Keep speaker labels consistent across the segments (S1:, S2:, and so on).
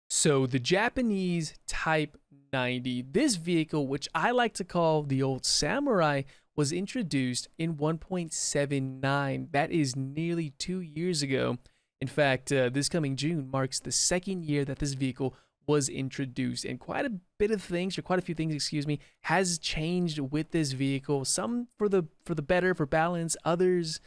S1: So the Japanese Type 90, this vehicle, which I like to call the old samurai, was introduced in 1.79. That is nearly 2 years ago. In fact, this coming June marks the second year that this vehicle was introduced, and quite a bit of things, or quite a few things, excuse me, has changed with this vehicle. Some for the better, for balance. Others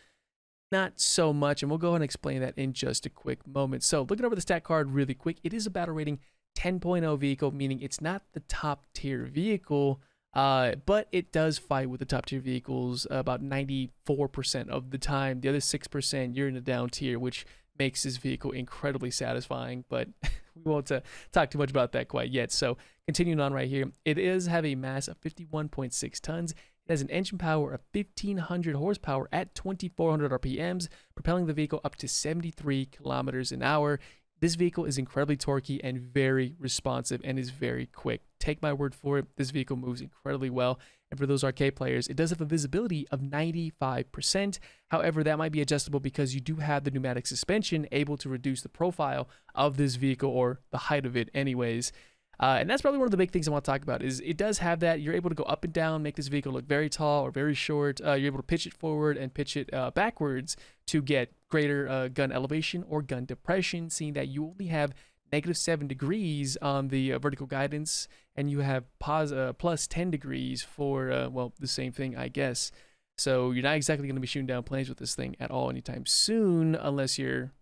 S1: not so much, and we'll go ahead and explain that in just a quick moment. So looking over the stat card really quick, it is a battle rating 10.0 vehicle, meaning it's not the top tier vehicle, but it does fight with the top tier vehicles about 94% of the time. The other 6%, you're in the down tier, which makes this vehicle incredibly satisfying, but we won't talk too much about that quite yet. So continuing on right here, it does have a mass of 51.6 tons. It has an engine power of 1,500 horsepower at 2,400 RPMs, propelling the vehicle up to 73 kilometers an hour. This vehicle is incredibly torquey and very responsive and is very quick. Take my word for it, this vehicle moves incredibly well. And for those arcade players, it does have a visibility of 95%. However, that might be adjustable because you do have the pneumatic suspension able to reduce the profile of this vehicle, or the height of it anyways. And that's probably one of the big things I want to talk about is it does have that. You're able to go up and down, make this vehicle look very tall or very short. You're able to pitch it forward and pitch it backwards to get greater gun elevation or gun depression, seeing that you only have -7 degrees on the vertical guidance, and you have plus 10 degrees for, well, the same thing, I guess. So you're not exactly going to be shooting down planes with this thing at all anytime soon, unless you're,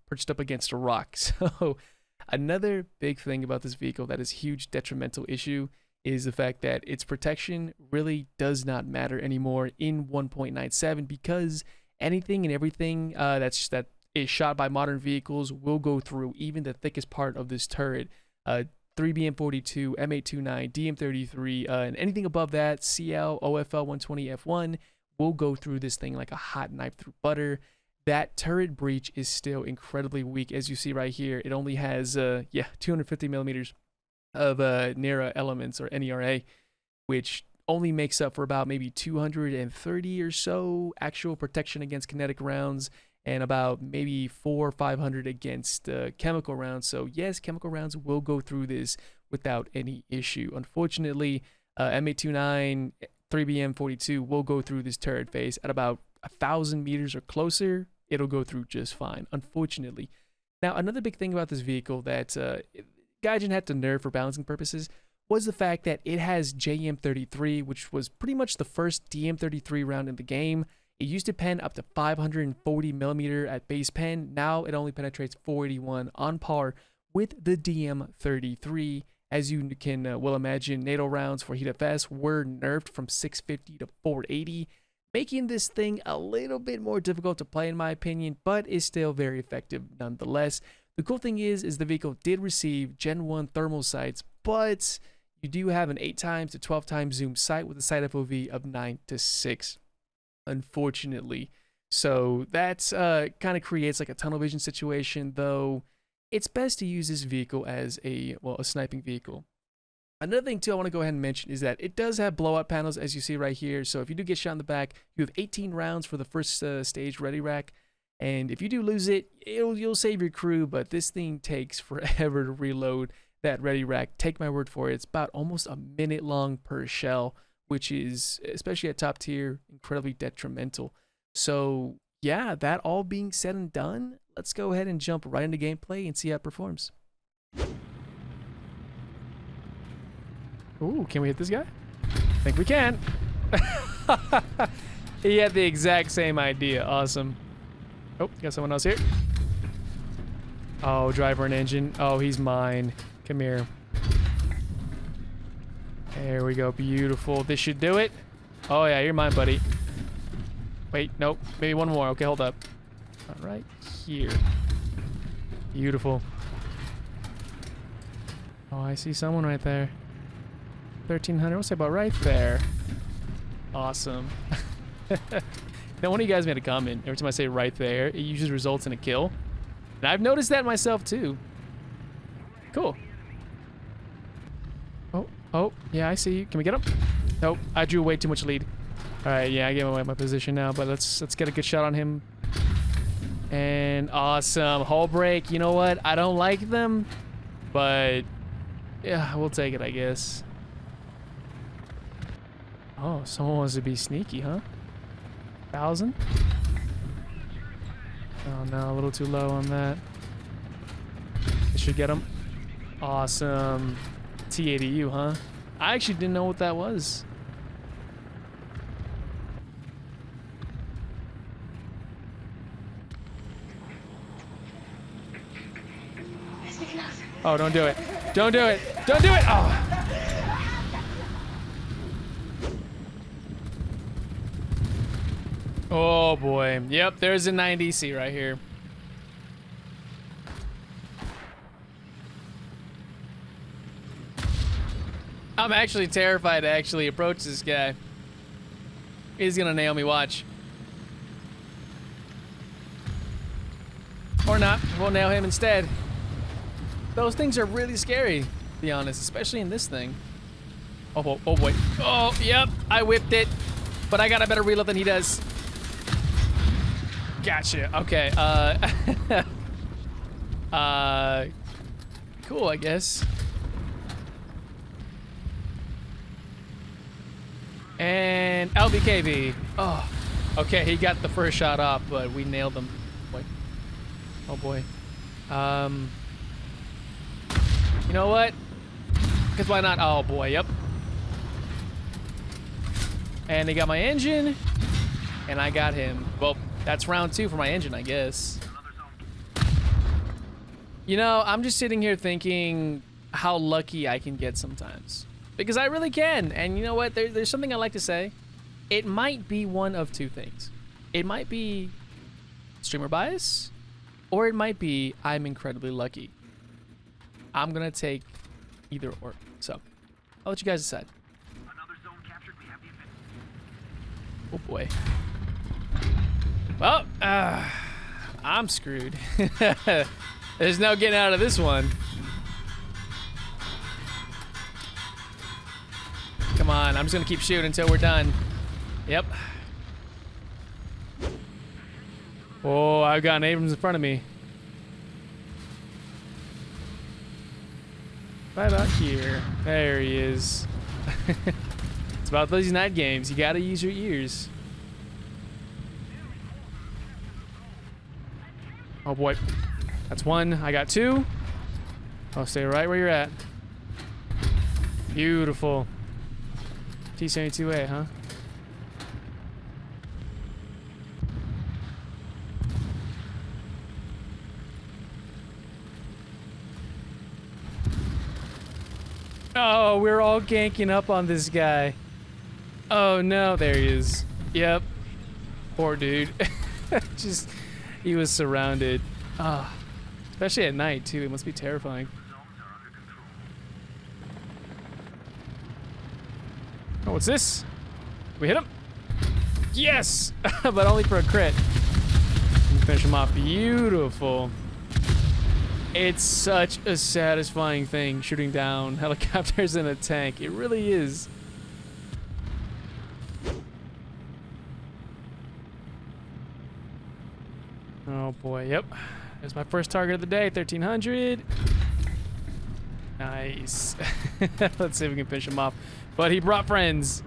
S1: perched up against a rock. So another big thing about this vehicle that is a huge detrimental issue is the fact that its protection really does not matter anymore in 1.97, because anything and everything that is shot by modern vehicles will go through even the thickest part of this turret. 3BM42, M829, DM33, and anything above that, CL, OFL 120, F1, will go through this thing like a hot knife through butter. That turret breach is still incredibly weak. As you see right here, it only has 250 millimeters of NERA elements, or NERA, which only makes up for about maybe 230 or so actual protection against kinetic rounds, and about maybe 400 or 500 against chemical rounds. So yes, chemical rounds will go through this without any issue. Unfortunately, M829, 3BM42 will go through this turret face at about 1,000 meters or closer. It'll go through just fine, unfortunately. Now, another big thing about this vehicle that Gaijin had to nerf for balancing purposes was the fact that it has JM33, which was pretty much the first DM33 round in the game. It used to pen up to 540 millimeter at base pen. Now it only penetrates 481, on par with the DM33. As you can well imagine, NATO rounds for HeatFS were nerfed from 650 to 480, making this thing a little bit more difficult to play in my opinion, but is still very effective nonetheless. The cool thing is the vehicle did receive Gen 1 thermal sights, but you do have an 8 times to 12 times zoom sight with a sight FOV of 9:6, unfortunately. So that's kind of creates like a tunnel vision situation, though it's best to use this vehicle as a sniping vehicle. Another thing too I want to go ahead and mention is that it does have blowout panels, as you see right here. So if you do get shot in the back, you have 18 rounds for the first stage ready rack. And if you do lose it, you'll save your crew, but this thing takes forever to reload that ready rack. Take my word for it, it's about almost a minute long per shell, which is, especially at top tier, incredibly detrimental. So yeah, that all being said and done, let's go ahead and jump right into gameplay and see how it performs. Ooh, can we hit this guy? I think we can. He had the exact same idea. Awesome. Oh, got someone else here. Oh, driver and engine. Oh, he's mine. Come here. There we go. Beautiful. This should do it. Oh, yeah, you're mine, buddy. Wait, nope. Maybe one more. Okay, hold up. All right, here. Beautiful. Oh, I see someone right there. 1,300. What's that about right there? Awesome. Now, one of you guys made a comment. Every time I say right there, it usually results in a kill. And I've noticed that myself, too. Cool. Oh, yeah, I see you. Can we get him? Nope, I drew way too much lead. All right, yeah, I gave away my position now, but let's get a good shot on him. And awesome. Hull break. You know what? I don't like them, But yeah, we'll take it, I guess. Oh, someone wants to be sneaky, huh? 1,000? Oh no, a little too low on that. This should get him. Awesome. T80U, huh? I actually didn't know what that was. Oh, don't do it. Don't do it. Don't do it. Oh. Oh boy. Yep, there's a 9DC right here. I'm actually terrified to actually approach this guy. He's gonna nail me, watch. Or not, we'll nail him instead. Those things are really scary, to be honest, especially in this thing. Oh boy. Oh, yep, I whipped it. But I got a better reload than he does. Gotcha, okay, cool, I guess. And LBKB. Oh, okay, he got the first shot off, but we nailed him. Boy. Oh boy. You know what? Because why not? Oh boy, yep. And they got my engine, and I got him. Well, that's round 2 for my engine, I guess. You know, I'm just sitting here thinking how lucky I can get sometimes. Because I really can. And you know what? There's something I like to say. It might be one of two things. It might be streamer bias, or it might be I'm incredibly lucky. I'm going to take either or. So, I'll let you guys decide. Oh boy. Well, I'm screwed. There's no getting out of this one. Come on, I'm just gonna keep shooting until we're done. Yep. Oh, I've got an Abrams in front of me. Right about here. There he is. It's about those night games. You gotta use your ears. Oh boy. That's one. I got two. I'll stay right where you're at. Beautiful. T-72A, huh? Oh, we're all ganking up on this guy. Oh no, there he is. Yep. Poor dude. Just, he was surrounded. Ah, especially at night too. It must be terrifying. Oh, what's this? We hit him? Yes! But only for a crit. Finish him off. Beautiful. It's such a satisfying thing shooting down helicopters in a tank. It really is. Oh boy, yep. There's my first target of the day, 1300. Nice. Let's see if we can finish him off. But he brought friends.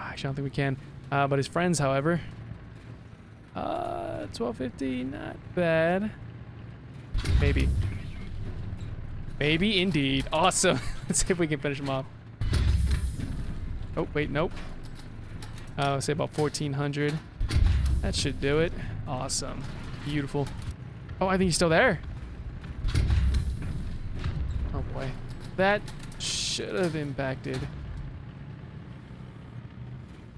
S1: Actually, I don't think we can. But his friends, however. 1250, not bad. Maybe. Maybe indeed. Awesome. Let's see if we can finish him off. Oh, wait, nope. I'll say about 1400. That should do it. Awesome. Beautiful. Oh, I think he's still there. Oh boy. That should have impacted.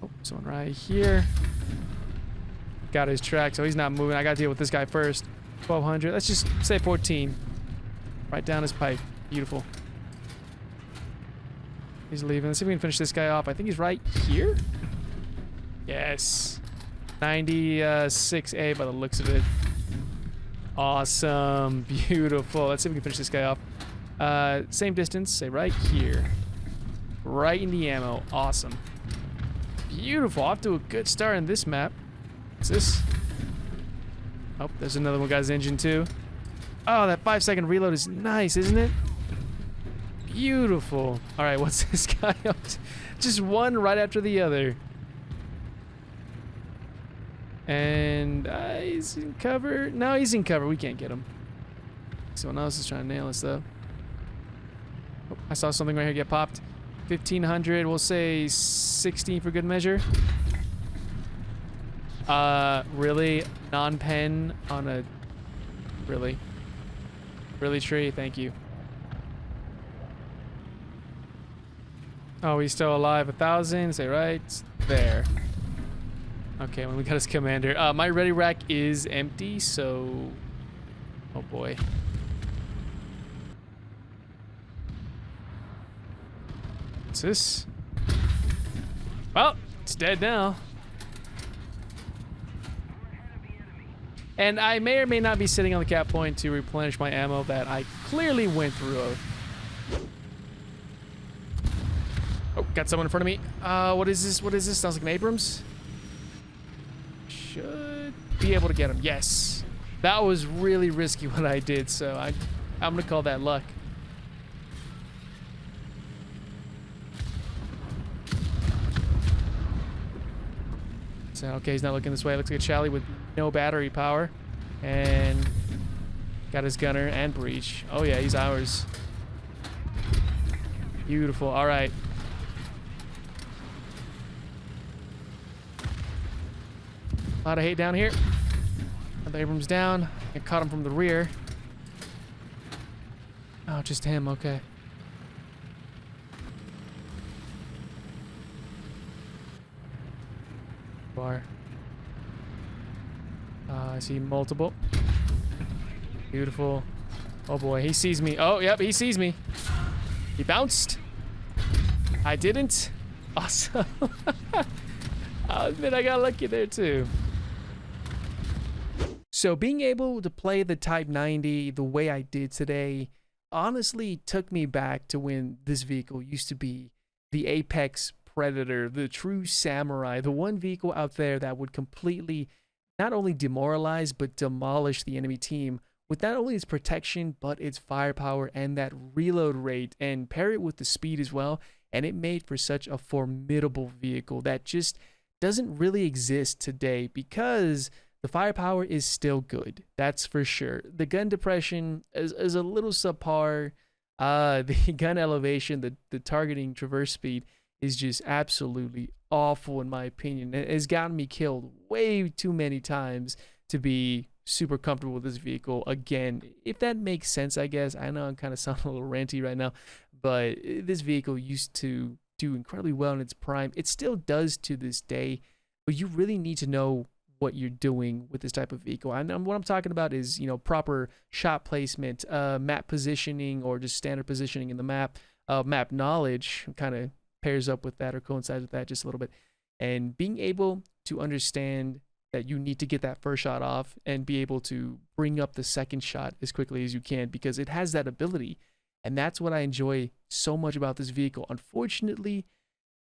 S1: Oh, someone right here. Got his track, so he's not moving. I gotta deal with this guy first. 1200. Let's just say 14. Right down his pipe. Beautiful. He's leaving. Let's see if we can finish this guy off. I think he's right here. Yes. 96A by the looks of it. Awesome. Beautiful. Let's see if we can finish this guy off. Same distance. Say right here. Right in the ammo. Awesome. Beautiful. Off to a good start in this map. What's this? Oh, there's another one guy's engine too. Oh, that 5-second reload is nice, isn't it? Beautiful. All right, what's this guy up to? Just one right after the other. And he's in cover. No, he's in cover. We can't get him. Someone else is trying to nail us, though. Oh, I saw something right here get popped. 1,500. We'll say 16 for good measure. Really? Non-pen on a... Really? Really, tree? Thank you. Oh, he's still alive. 1,000. Say right there. Okay, when we got his commander. My ready rack is empty, so... Oh boy. What's this? Well, it's dead now. And I may or may not be sitting on the cap point to replenish my ammo that I clearly went through. Oh, got someone in front of me. What is this? What is this? Sounds like an Abrams. Should be able to get him. Yes. That was really risky what I did, so I'm gonna call that luck. So, okay, he's not looking this way. Looks like a Chally with no battery power. And got his gunner and breach. Oh yeah, he's ours. Beautiful. All right. A lot of hate down here. Another Abrams down. I caught him from the rear. Oh, just him. Okay. Bar. I see multiple. Beautiful. Oh boy, he sees me. Oh, yep, he sees me. He bounced. I didn't. Awesome. I'll admit I got lucky there too. So being able to play the Type 90 the way I did today honestly took me back to when this vehicle used to be the apex predator, the true samurai, the one vehicle out there that would completely not only demoralize but demolish the enemy team with not only its protection but its firepower and that reload rate, and pair it with the speed as well, and it made for such a formidable vehicle that just doesn't really exist today because the firepower is still good, that's for sure. The gun depression is a little subpar. The gun elevation, the targeting traverse speed is just absolutely awful in my opinion. It has gotten me killed way too many times to be super comfortable with this vehicle again, if that makes sense. I guess I know I'm kind of sounding a little ranty right now, but this vehicle used to do incredibly well in its prime. It still does to this day, but you really need to know what you're doing with this type of vehicle. And what I'm talking about is, you know, proper shot placement, map positioning, or just standard positioning in the map. Map knowledge kind of pairs up with that or coincides with that just a little bit, and being able to understand that you need to get that first shot off and be able to bring up the second shot as quickly as you can, because it has that ability. And that's what I enjoy so much about this vehicle. Unfortunately,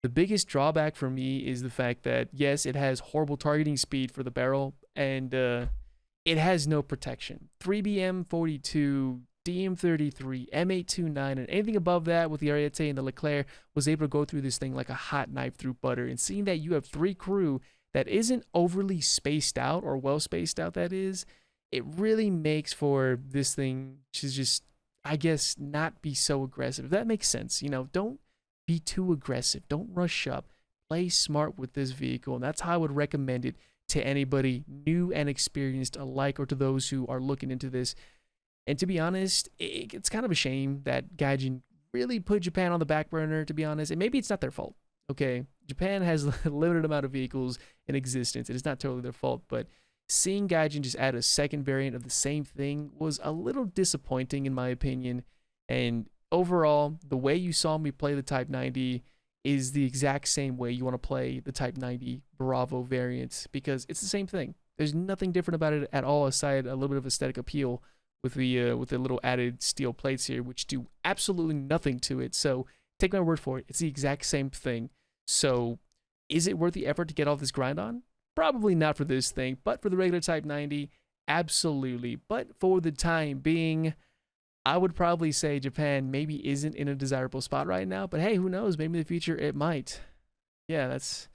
S1: the biggest drawback for me is the fact that, yes, it has horrible targeting speed for the barrel, and it has no protection. 3BM 42, DM33, M829, and anything above that with the Ariete and the Leclerc was able to go through this thing like a hot knife through butter. And seeing that you have 3 crew that isn't overly spaced out, or well spaced out that is, it really makes for this thing to just, I guess, not be so aggressive. If that makes sense, you know, don't be too aggressive. Don't rush up. Play smart with this vehicle. And that's how I would recommend it to anybody new and experienced alike, or to those who are looking into this. And to be honest, it's kind of a shame that Gaijin really put Japan on the back burner, to be honest. And maybe it's not their fault. Okay, Japan has a limited amount of vehicles in existence. It is not totally their fault, but seeing Gaijin just add a second variant of the same thing was a little disappointing in my opinion. And overall, the way you saw me play the Type 90 is the exact same way you want to play the Type 90 Bravo variant, because it's the same thing. There's nothing different about it at all, aside a little bit of aesthetic appeal with the little added steel plates here, which do absolutely nothing to it. So take my word for it, it's the exact same thing. So is it worth the effort to get all this grind on? Probably not for this thing, but for the regular Type 90, Absolutely. But for the time being, I would probably say Japan maybe isn't in a desirable spot right now. But hey, who knows? Maybe in the future it might. Yeah, that's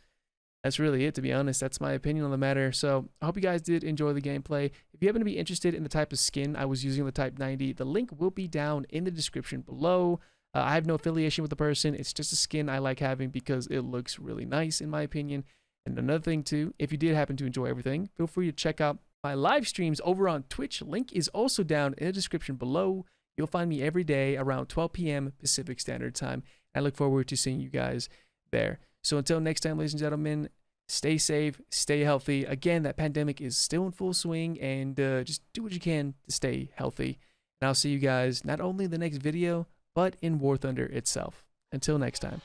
S1: really it, to be honest. That's my opinion on the matter. So I hope you guys did enjoy the gameplay. If you happen to be interested in the type of skin I was using, the Type 90, the link will be down in the description below. I have no affiliation with the person. It's just a skin I like having because it looks really nice, in my opinion. And another thing too, if you did happen to enjoy everything, feel free to check out my live streams over on Twitch. Link is also down in the description below. You'll find me every day around 12 p.m. Pacific Standard Time. I look forward to seeing you guys there. So until next time, ladies and gentlemen, stay safe, stay healthy. Again, that pandemic is still in full swing, and just do what you can to stay healthy. And I'll see you guys not only in the next video, but in War Thunder itself. Until next time.